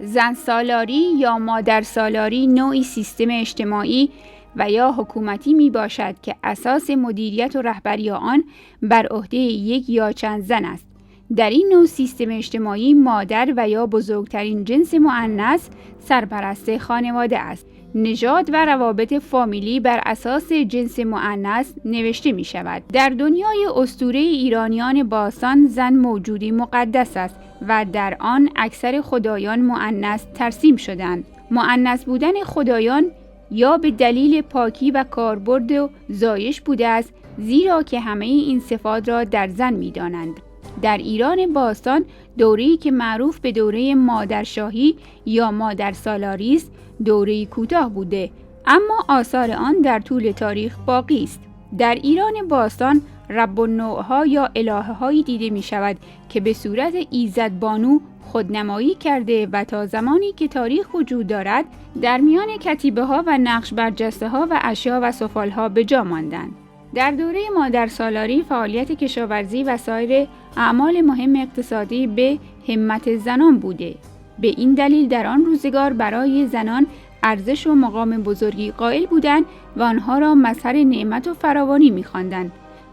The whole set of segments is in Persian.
زن سالاری یا مادر سالاری نوعی سیستم اجتماعی و یا حکومتی می باشد که اساس مدیریت و رهبری آن بر عهده یک یا چند زن است. در این نوع سیستم اجتماعی مادر و یا بزرگترین جنس مؤنث سرپرست خانواده است. نژاد و روابط فامیلی بر اساس جنس مؤنث نوشته می شود. در دنیای اسطوره ایرانیان باستان زن موجودی مقدس است و در آن اکثر خدایان مؤنث ترسیم شدند. مؤنث بودن خدایان یا به دلیل پاکی و کاربرد و زایش بوده است، زیرا که همه این صفات را در زن می دانند. در ایران باستان دوره‌ای که معروف به دوره مادرشاهی یا مادر سالاری است، دوره‌ای کوتاه بوده، اما آثار آن در طول تاریخ باقی است. در ایران باستان رب النوع‌ها یا الهه‌هایی دیده می شود که به صورت ایزدبانو خودنمایی کرده و تا زمانی که تاریخ وجود دارد در میان کتیبه‌ها و نقش برجسته‌ها و اشیا و سفال‌ها به جا ماندند. در دوره مادر سالاری فعالیت کشاورزی و سایر اعمال مهم اقتصادی به همت زنان بوده. به این دلیل در آن روزگار برای زنان ارزش و مقام بزرگی قائل بودند و آنها را مظهر نعمت و فراوانی می‌خواندند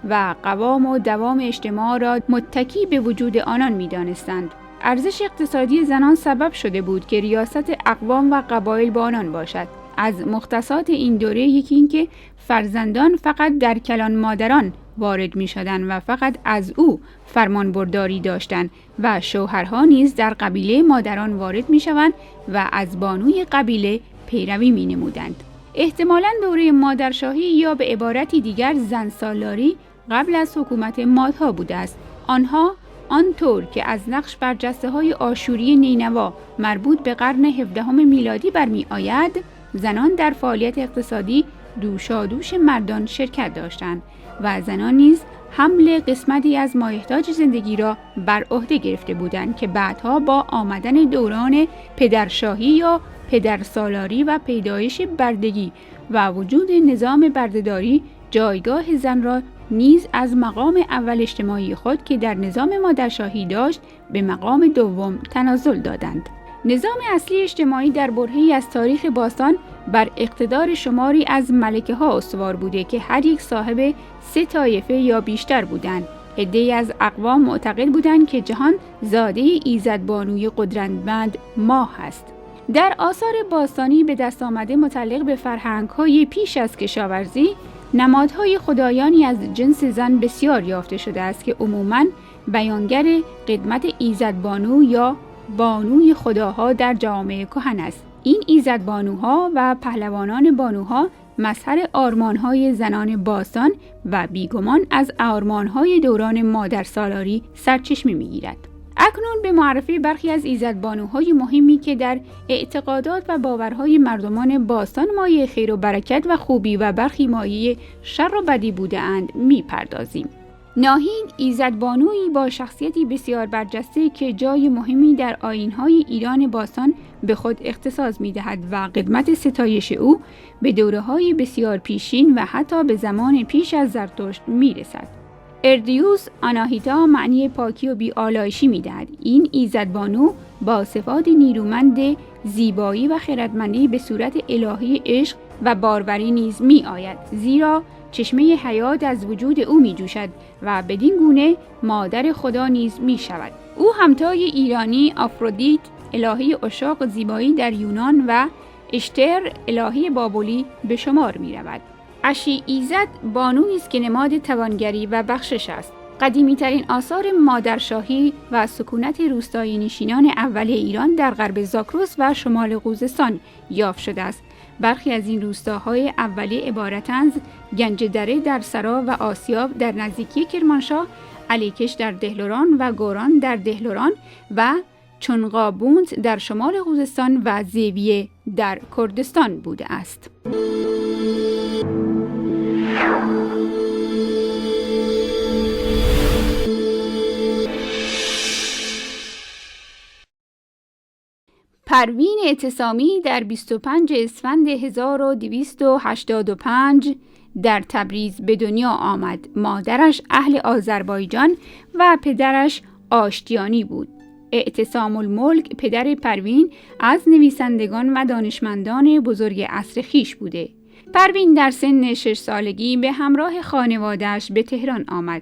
و قوام و دوام اجتماع را متکی به وجود آنان می‌دانستند. ارزش اقتصادی زنان سبب شده بود که ریاست اقوام و قبایل با آنان باشد. از مختصات این دوره یکی این که فرزندان فقط در کلان مادران وارد می شدند و فقط از او فرمانبرداری داشتند و شوهرها نیز در قبیله مادران وارد می شوند و از بانوی قبیله پیروی می نمودند. احتمالاً دوره مادرشاهی یا به عبارتی دیگر زن سالاری قبل از حکومت مادها بوده است. آنها آنطور که از نقش برجسته های آشوری نینوا مربوط به قرن 17 میلادی برمی آید، زنان در فعالیت اقتصادی دوشادوش مردان شرکت داشتند و زنان نیز حمل قسمتی از مایحتاج زندگی را بر عهده گرفته بودند که بعدها با آمدن دوران پدرشاهی یا پدرسالاری و پیدایش بردگی و وجود نظام بردهداری جایگاه زن را نیز از مقام اول اجتماعی خود که در نظام مادرشاهی داشت به مقام دوم تنزل دادند. نظام اصلی اجتماعی در برهه‌ای از تاریخ باستان بر اقتدار شماری از ملکه ها استوار بوده که هر یک صاحب 3 طایفه یا بیشتر بودند. عده‌ای از اقوام معتقد بودند که جهان زاده ایزدبانوی قدرتمند ماه است. در آثار باستانی به دست آمده متعلق به فرهنگ‌های پیش از کشاورزی، نمادهای خدایانی از جنس زن بسیار یافته شده است که عموماً بیانگر قدمت ایزدبانو یا بانوی خداها در جوامع کهن است. این ایزدبانوها و پهلوانان بانوها مظهر آرمان‌های زنان باستان و بیگمان از آرمان‌های دوران مادر سالاری سرچشمه می‌گیرد. اکنون به معرفی برخی از ایزدبانوهای مهمی که در اعتقادات و باورهای مردمان باستان مایه خیر و برکت و خوبی و برخی مایه شر و بدی بوده‌اند می‌پردازیم. ناهید ایزدبانویی با شخصیتی بسیار برجسته که جای مهمی در آیین‌های ایران باستان به خود اختصاص می‌دهد و قدمت ستایش او به دوره‌های بسیار پیشین و حتی به زمان پیش از زرتشت می‌رسد. اردیوس آناهیتا معنی پاکی و بی‌آلایشی می‌دهد. این ایزدبانو با صفات نیرومند زیبایی و خردمندی به صورت الهی عشق و باروری نیز می‌آید، زیرا چشمه حیات از وجود او می جوشد و بدین گونه مادر خدا نیز می شود. او همتای ایرانی آفرودیت الهه عشاق و زیبایی در یونان و اشتر الهه بابلی به شمار می رود. اشی ایزد بانویی است که نماد توانگری و بخشش است. قدیمی ترین آثار مادرشاهی و سکونت روستایی نشینان اول ایران در غرب زاگرس و شمال خوزستان یافت شده است. برخی از این روستاهای اولیه عبارتند از گنجدره در سرا و آسیاب در نزدیکی کرمانشاه، علیکش در دهلوران و گوران در دهلوران و چونقابوند در شمال خوزستان و زیویه در کردستان بوده است. پروین اعتصامی در 25 اسفند 1285 در تبریز به دنیا آمد. مادرش اهل آذربایجان و پدرش آشتیانی بود. اعتصام الملک پدر پروین از نویسندگان و دانشمندان بزرگ عصر خویش بوده. پروین در سن 6 سالگی به همراه خانواده‌اش به تهران آمد.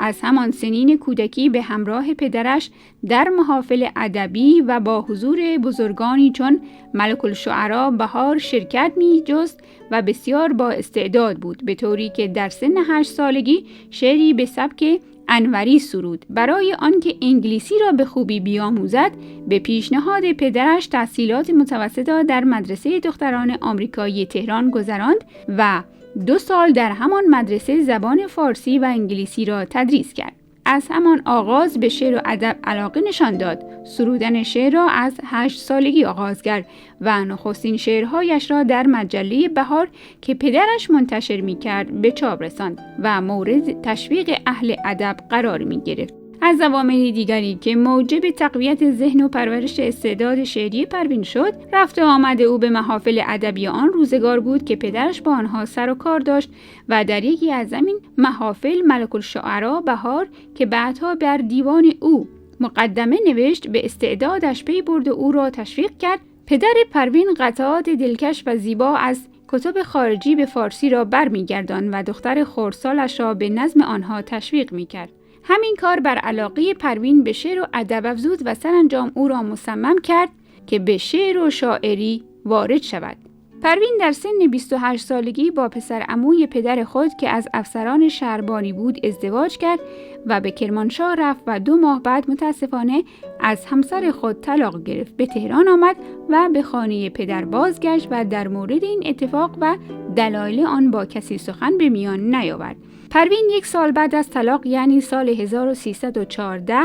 از همان سنین کودکی به همراه پدرش در محافل ادبی و با حضور بزرگانی چون ملک الشعرا بهار شرکت می‌جست و بسیار با استعداد بود، به طوری که در سن 8 سالگی شعری به سبک انوری سرود. برای آنکه انگلیسی را به خوبی بیاموزد، به پیشنهاد پدرش تحصیلات متوسطه در مدرسه دختران آمریکایی تهران گذراند و 2 سال در همان مدرسه زبان فارسی و انگلیسی را تدریس کرد. از همان آغاز به شعر و ادب علاقه نشان داد. سرودن شعر را از 8 سالگی آغاز کرد و نخستین شعرهایش را در مجله بهار که پدرش منتشر می‌کرد به چاپ رساند و مورد تشویق اهل ادب قرار می‌گرفت. از عوامل دیگری که موجب تقویت ذهن و پرورش استعداد شعری پروین شد، رفت و آمد او به محافل ادبی آن روزگار بود که پدرش با آنها سر و کار داشت و در یکی از همین محافل ملک الشعرا بهار که بعدها بر دیوان او مقدمه نوشت، به استعدادش پی برد و او را تشویق کرد. پدر پروین قطعات دلکش و زیبا از کتب خارجی به فارسی را برمیگرداند و دختر خردسالش را به نظم آنها تشویق می‌کرد. همین کار بر علاقه پروین به شعر و ادب افزود و سرانجام او را مصمم کرد که به شعر و شاعری وارد شود. پروین در سن 28 سالگی با پسر عموی پدر خود که از افسران شهربانی بود ازدواج کرد و به کرمانشاه رفت و 2 ماه بعد متاسفانه از همسر خود طلاق گرفت. به تهران آمد و به خانه پدر بازگشت و در مورد این اتفاق و دلایل آن با کسی سخن به میان نیاورد. پروین 1 سال بعد از طلاق، یعنی سال 1314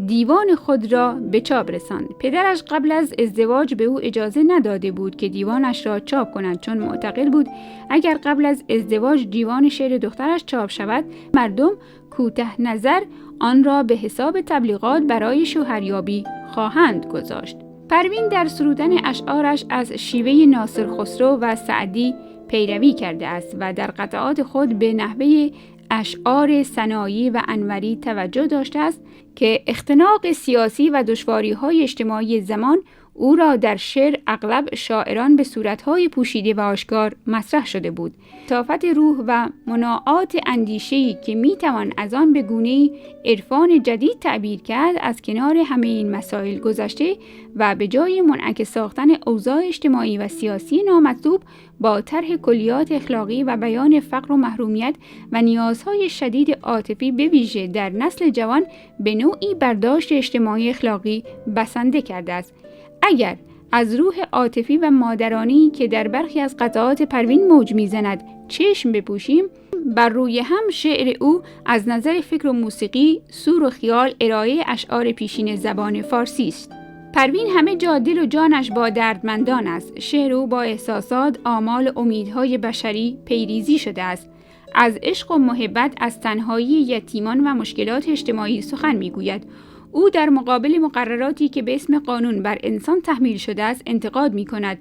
دیوان خود را به چاپ رساند. پدرش قبل از ازدواج به او اجازه نداده بود که دیوانش را چاپ کند، چون معتقد بود اگر قبل از ازدواج دیوان شعر دخترش چاپ شود، مردم کوته نظر آن را به حساب تبلیغات برای شوهریابی خواهند گذاشت. پروین در سرودن اشعارش از شیوه ناصر خسرو و سعدی پیروی کرده است و در قطعات خود به نحوه اشعار ثنایی و انوری توجه داشته است که اختناق سیاسی و دشواری‌های اجتماعی زمان او را در شعر اغلب شاعران به صورت‌های پوشیده و آشکار مطرح شده بود. طافت روح و مناعات اندیشه‌ای که می‌توان از آن به گونه‌ای عرفان جدید تعبیر کرد، از کنار همه این مسائل گذشته و به جای منعکس ساختن اوضاع اجتماعی و سیاسی نامطلوب با طرح کلیات اخلاقی و بیان فقر و محرومیت و نیازهای شدید عاطفی به ویژه در نسل جوان، به نوعی برداشت اجتماعی اخلاقی بسنده کرده است. اگر از روح عاطفی و مادرانی که در برخی از قطعات پروین موج می‌زند چشم بپوشیم، بر روی هم شعر او از نظر فکر و موسیقی، سور و خیال ارائه اشعار پیشین زبان فارسی است. پروین همه جا دل و جانش با دردمندان است. شعر او با احساسات، آمال، امیدهای بشری پیریزی شده است. از عشق و محبت، از تنهایی یتیمان و مشکلات اجتماعی سخن می‌گوید. او در مقابل مقرراتی که به اسم قانون بر انسان تحمیل شده است انتقاد می‌کند.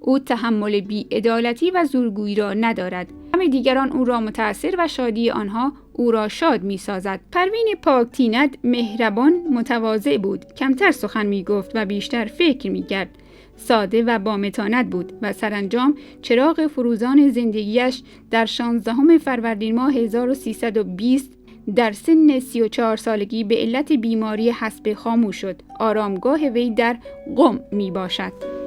او تحمل بی‌عدالتی و زورگویی را ندارد. همه دیگران او را متأثر و شادی آنها او را شاد می‌سازد. پروین پاک‌طینت مهربان، متواضع بود. کمتر سخن می‌گفت و بیشتر فکر می‌کرد. ساده و با متانت بود و سرانجام چراغ فروزان زندگیش در 16 فروردین ماه 1320 در سن 34 سالگی به علت بیماری حسب خاموش شد. آرامگاه وی در قم می باشد.